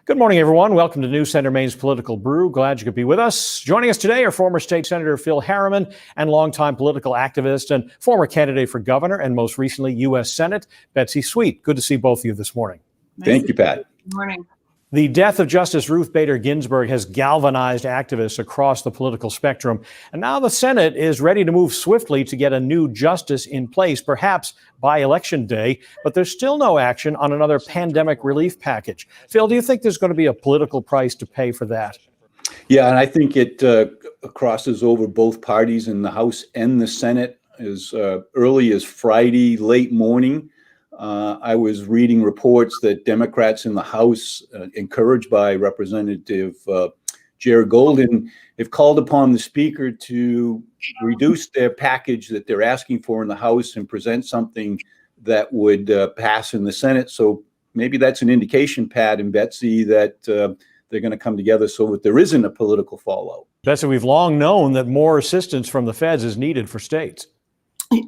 Good morning, everyone. Welcome to News Center Maine's Political Brew. Glad you could be with us. Joining us today are former State Senator Phil Harriman and longtime political activist and former candidate for governor and most recently U.S. Senate, Betsy Sweet. Good to see both of you this morning. Thank you, Pat. Good morning. The death of Justice Ruth Bader Ginsburg has galvanized activists across the political spectrum. And now the Senate is ready to move swiftly to get a new justice in place, perhaps by Election Day. But there's still no action on another pandemic relief package. Phil, do you think there's going to be a political price to pay for that? Yeah, and I think it crosses over both parties in the House and the Senate as early as Friday, late morning. I was reading reports that Democrats in the House, encouraged by Representative Jared Golden, have called upon the Speaker to reduce their package that they're asking for in the House and present something that would pass in the Senate. So maybe that's an indication, Pat and Betsy, that they're going to come together so that there isn't a political fallout. Betsy, we've long known that more assistance from the feds is needed for states.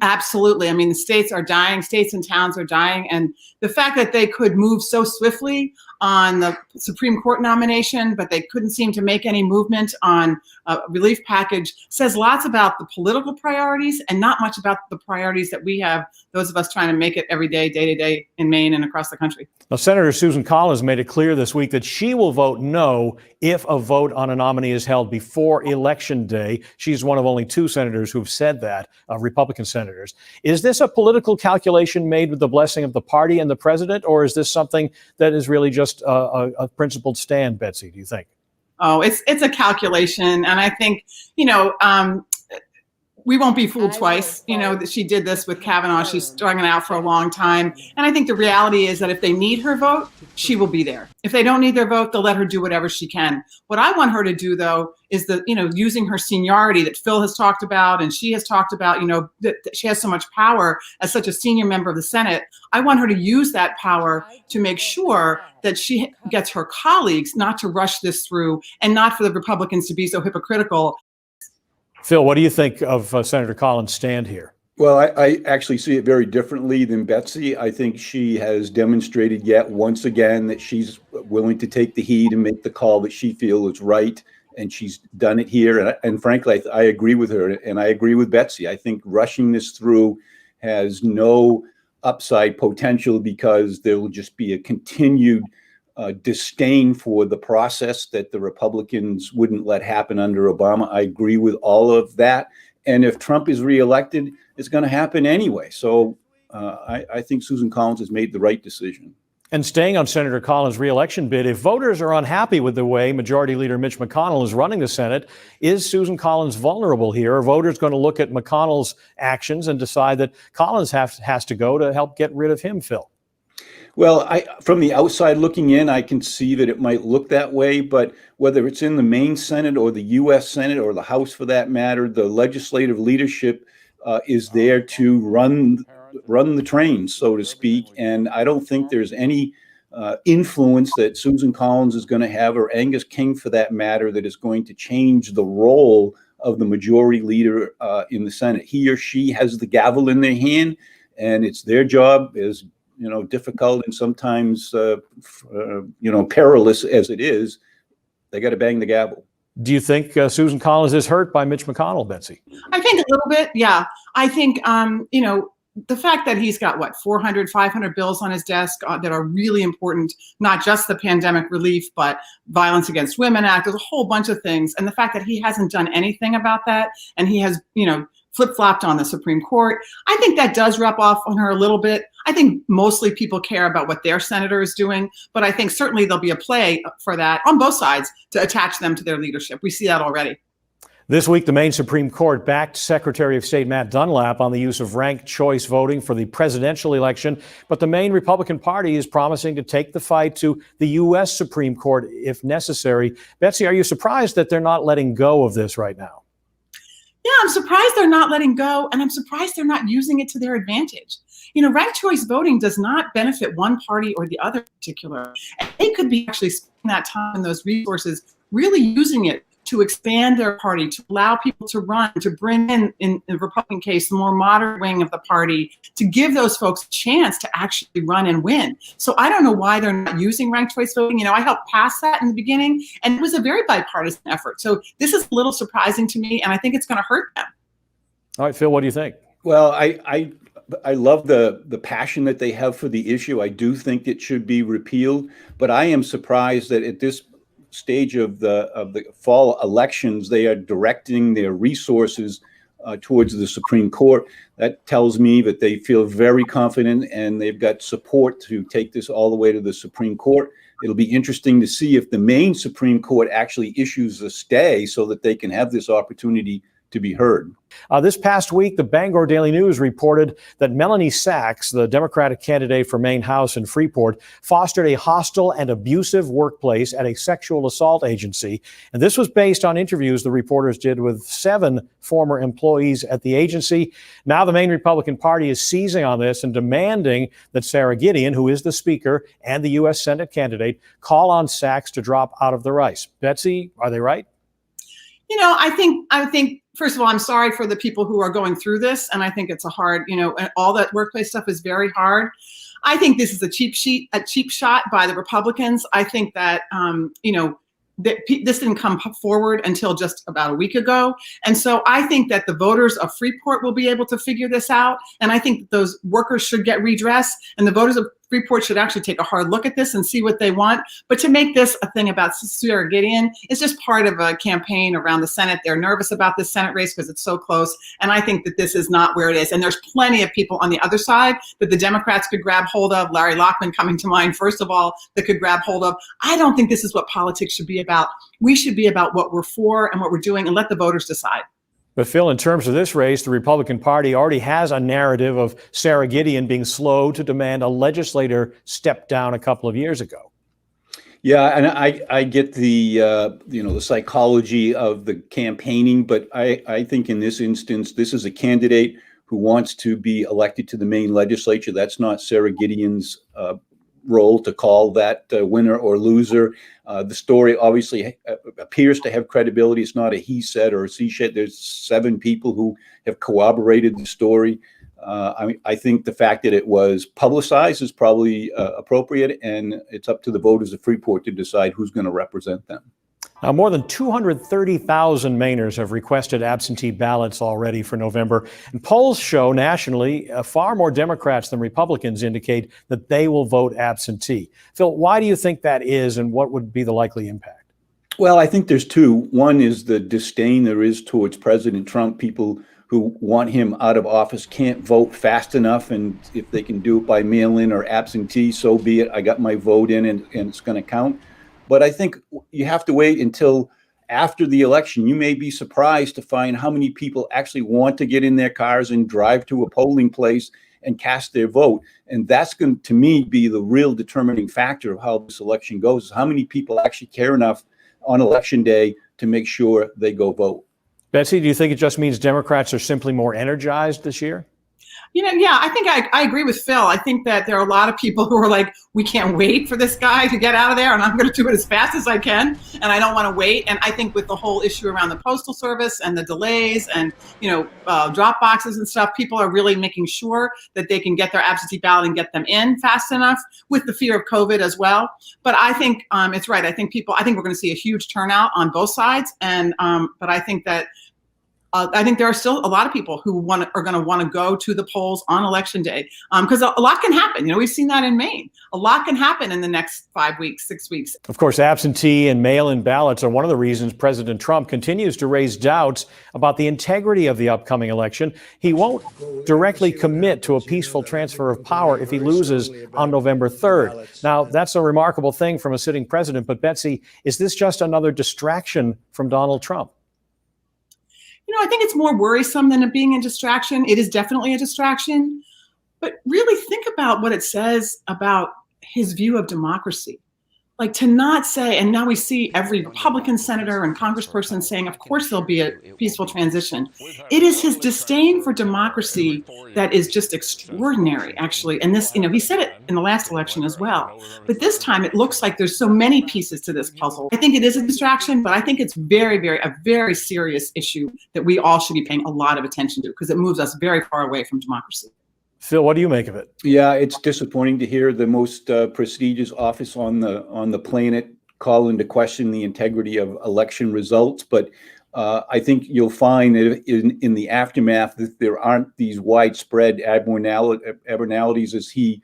Absolutely. I mean, the states are dying, states and towns are dying. And the fact that they could move so swiftly on the Supreme Court nomination, but they couldn't seem to make any movement on a relief package says lots about the political priorities and not much about the priorities that we have, those of us trying to make it every day, day to day in Maine and across the country. Now, Senator Susan Collins made it clear this week that she will vote no if a vote on a nominee is held before Election Day. She's one of only two senators who have said that, Republican senators. Is this a political calculation made with the blessing of the party and the president, or is this something that is really just a principled stand, Betsy, do you think? Oh, it's a calculation. And I think, we won't be fooled twice, that she did this with Kavanaugh. She's strung it out for a long time. And I think the reality is that if they need her vote, she will be there. If they don't need their vote, they'll let her do whatever she can. What I want her to do, though, is using her seniority that Phil has talked about and she has talked about, that she has so much power as such a senior member of the Senate. I want her to use that power to make sure that she gets her colleagues not to rush this through and not for the Republicans to be so hypocritical. Phil, what do you think of Senator Collins' stand here? Well, I actually see it very differently than Betsy. I think she has demonstrated yet once again that she's willing to take the heat and make the call that she feels is right. And she's done it here. And frankly, I agree with her and I agree with Betsy. I think rushing this through has no upside potential because there will just be a continued disdain for the process that the Republicans wouldn't let happen under Obama. I agree with all of that. And if Trump is reelected, it's going to happen anyway. So I think Susan Collins has made the right decision. And staying on Senator Collins' reelection bid, if voters are unhappy with the way Majority Leader Mitch McConnell is running the Senate, is Susan Collins vulnerable here? Are voters going to look at McConnell's actions and decide that Collins has to go to help get rid of him, Phil? Well, from the outside looking in, I can see that it might look that way, but whether it's in the Maine Senate or the U.S. Senate or the House for that matter, the legislative leadership is there to run the train, so to speak. And I don't think there's any influence that Susan Collins is going to have, or Angus King for that matter, that is going to change the role of the majority leader in the Senate. He or she has the gavel in their hand, and it's their job, as difficult and sometimes, perilous as it is, they got to bang the gavel. Do you think Susan Collins is hurt by Mitch McConnell, Betsy? I think a little bit, yeah. I think, the fact that he's got, 400, 500 bills on his desk that are really important, not just the pandemic relief, but Violence Against Women Act, there's a whole bunch of things. And the fact that he hasn't done anything about that, and he has, flip-flopped on the Supreme Court, I think that does rub off on her a little bit. I think mostly people care about what their senator is doing, but I think certainly there'll be a play for that on both sides to attach them to their leadership. We see that already. This week, the Maine Supreme Court backed Secretary of State Matt Dunlap on the use of ranked choice voting for the presidential election, but the Maine Republican Party is promising to take the fight to the U.S. Supreme Court if necessary. Betsy, are you surprised that they're not letting go of this right now? Yeah, I'm surprised they're not letting go, and I'm surprised they're not using it to their advantage. Ranked choice voting does not benefit one party or the other in particular. And they could be actually spending that time and those resources really using it to expand their party, to allow people to run, to bring in the Republican case, the more moderate wing of the party, to give those folks a chance to actually run and win. So I don't know why they're not using ranked choice voting. You know, I helped pass that in the beginning, and it was a very bipartisan effort. So this is a little surprising to me, and I think it's going to hurt them. All right, Phil, what do you think? Well, I love the passion that they have for the issue. I do think it should be repealed, but I am surprised that at this stage of the fall elections, they are directing their resources towards the Supreme Court. That tells me that they feel very confident and they've got support to take this all the way to the Supreme Court. It'll be interesting to see if the Maine Supreme Court actually issues a stay so that they can have this opportunity to be heard. This past week, the Bangor Daily News reported that Melanie Sachs, the Democratic candidate for Maine House in Freeport, fostered a hostile and abusive workplace at a sexual assault agency. And this was based on interviews the reporters did with 7 former employees at the agency. Now the Maine Republican Party is seizing on this and demanding that Sarah Gideon, who is the Speaker and the U.S. Senate candidate, call on Sachs to drop out of the race. Betsy, are they right? You know, I think, first of all, I'm sorry for the people who are going through this. And I think it's a hard, you know, all that workplace stuff is very hard. I think this is a cheap shot by the Republicans. I think that, you know, this didn't come forward until just about a week ago. And so I think that the voters of Freeport will be able to figure this out. And I think that those workers should get redress, and the voters of Freeport should actually take a hard look at this and see what they want. But to make this a thing about Sarah Gideon is just part of a campaign around the Senate. They're nervous about this Senate race because it's so close. And I think that this is not where it is. And there's plenty of people on the other side that the Democrats could grab hold of. Larry Lockman coming to mind, first of all, that could grab hold of. I don't think this is what politics should be about. We should be about what we're for and what we're doing, and let the voters decide. But Phil, in terms of this race, the Republican Party already has a narrative of Sarah Gideon being slow to demand a legislator step down a couple of years ago. Yeah, and I get the the psychology of the campaigning, but I think in this instance, this is a candidate who wants to be elected to the Maine legislature. That's not Sarah Gideon's role to call that winner or loser. The story obviously appears to have credibility. It's not a he said or a she said. There's 7 people who have corroborated the story. I think the fact that it was publicized is probably appropriate, and it's up to the voters of Freeport to decide who's going to represent them. Now, more than 230,000 Mainers have requested absentee ballots already for November. And polls show nationally far more Democrats than Republicans indicate that they will vote absentee. Phil, why do you think that is, and what would be the likely impact? Well, I think there's 2. One is the disdain there is towards President Trump. People who want him out of office can't vote fast enough, and if they can do it by mail-in or absentee, so be it. I got my vote in, and it's going to count. But I think you have to wait until after the election. You may be surprised to find how many people actually want to get in their cars and drive to a polling place and cast their vote. And that's going to me be the real determining factor of how this election goes, is how many people actually care enough on election day to make sure they go vote. Betsy, do you think it just means Democrats are simply more energized this year? You know, yeah, I think I agree with Phil. I think that there are a lot of people who are like, we can't wait for this guy to get out of there, and I'm going to do it as fast as I can, and I don't want to wait. And I think with the whole issue around the Postal Service and the delays and, you know, drop boxes and stuff, people are really making sure that they can get their absentee ballot and get them in fast enough, with the fear of COVID as well. But I think it's right. I think we're going to see a huge turnout on both sides. And but I think that I think there are still a lot of people who are going to want to go to the polls on election day, because a lot can happen. You know, we've seen that in Maine. A lot can happen in the next 5 weeks, 6 weeks. Of course, absentee and mail-in ballots are one of the reasons President Trump continues to raise doubts about the integrity of the upcoming election. He won't directly commit to a peaceful transfer of power if he loses on November 3rd. Now, that's a remarkable thing from a sitting president. But Betsy, is this just another distraction from Donald Trump? You know, I think it's more worrisome than it being a distraction. It is definitely a distraction. But really think about what it says about his view of democracy. like to not say, and now we see every Republican senator and congressperson saying, of course there'll be a peaceful transition. It is his disdain for democracy that is just extraordinary, actually. And this, he said it in the last election as well. But this time it looks like there's so many pieces to this puzzle. I think it is a distraction, but I think it's a very serious issue that we all should be paying a lot of attention to, because it moves us very far away from democracy. Phil, what do you make of it? Yeah, it's disappointing to hear the most prestigious office on the planet call into question the integrity of election results. But I think you'll find that in the aftermath that there aren't these widespread abnormalities as he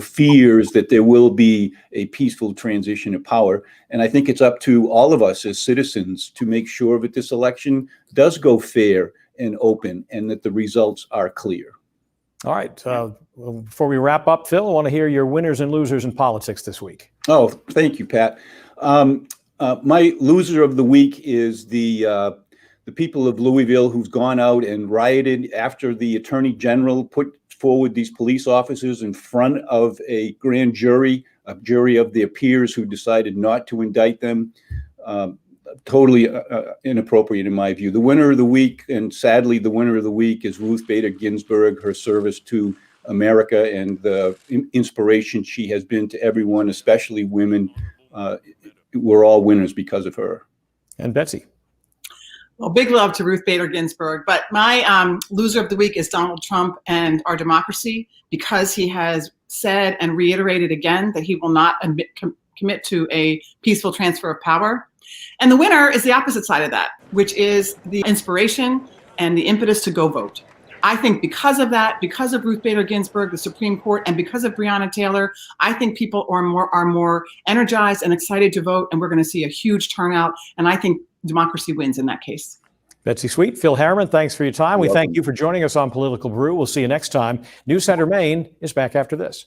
fears that there will be a peaceful transition of power. And I think it's up to all of us as citizens to make sure that this election does go fair and open and that the results are clear. All right. Before we wrap up, Phil, I want to hear your winners and losers in politics this week. Oh, thank you, Pat. My loser of the week is the people of Louisville who've gone out and rioted after the Attorney General put forward these police officers in front of a grand jury, a jury of their peers who decided not to indict them. Totally inappropriate in my view. The winner of the week, and sadly the winner of the week, is Ruth Bader Ginsburg. Her service to America and the inspiration she has been to everyone, especially women. We're all winners because of her. And Betsy? Well, big love to Ruth Bader Ginsburg, but my loser of the week is Donald Trump and our democracy, because he has said and reiterated again that he will not commit to a peaceful transfer of power. And the winner is the opposite side of that, which is the inspiration and the impetus to go vote. I think because of that, because of Ruth Bader Ginsburg, the Supreme Court, and because of Breonna Taylor, I think people are more energized and excited to vote, and we're going to see a huge turnout. And I think democracy wins in that case. Betsy Sweet, Phil Harriman, thanks for your time. You're We welcome. thank you for joining us on Political Brew. We'll see you next time. News Center Maine is back after this.